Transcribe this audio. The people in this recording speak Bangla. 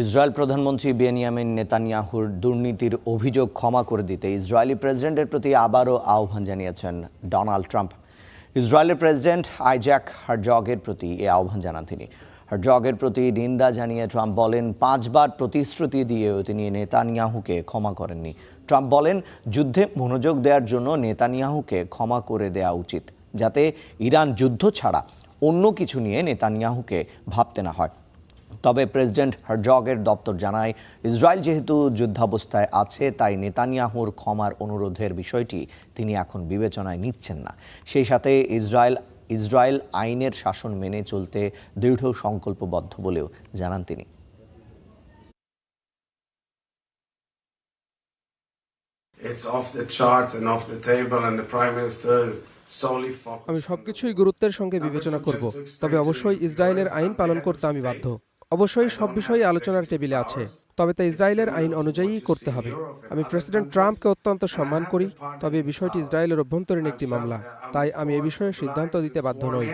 ইসরায়েল প্রধানমন্ত্রী বেনিয়ামিন নেতানিয়াহুর দুর্নীতির অভিযোগ ক্ষমা করে দিতে ইসরায়েলি প্রেসিডেন্টের প্রতি আবারও আহ্বান জানিয়েছেন ডোনাল্ড ট্রাম্প। ইসরায়েলের প্রেসিডেন্ট আইজ্যাক হারজগের প্রতি এই আহ্বান জানান তিনি। হারজগের প্রতি নিন্দা জানিয়ে ট্রাম্প বলেন, 5 বার প্রতিশ্রুতি দিয়েও তিনি নেতানিয়াহুকে ক্ষমা করেননি। ট্রাম্প বলেন, যুদ্ধে মনোযোগ দেওয়ার জন্য নেতানিয়াহুকে ক্ষমা করে দেওয়া উচিত, যাতে ইরান যুদ্ধ ছাড়া অন্য কিছু নিয়ে নেতানিয়াহুকে ভাবতে না হয়। তবে প্রেসিডেন্ট হারজগের দপ্তর জানায়, ইসরায়েল যেহেতু যুদ্ধাবস্থায় আছে, তাই নেতানিয়াহুর ক্ষমার অনুরোধের বিষয়টি তিনি এখন বিবেচনায় নিচ্ছেন না। সেই সাথে ইসরায়েল আইনের শাসন মেনে চলতে দৃঢ় সংকল্পবদ্ধ বলেও জানান তিনি। আমি সবকিছুই গুরুত্বের সঙ্গে বিবেচনা করব, তবে অবশ্যই ইসরায়েলের আইন পালন করতে আমি বাধ্য। অবশ্যই সব বিষয়ে আলোচনার টেবিলে আছে, তবে তা ইসরায়েলের আইন অনুযায়ী করতে হবে। আমি প্রেসিডেন্ট ট্রাম্পকে অত্যন্ত সম্মান করি, তবে এই বিষয়টি ইসরায়েলের অভ্যন্তরীণ একটি মামলা, তাই আমি এ বিষয়ে সিদ্ধান্ত দিতে বাধ্য নই।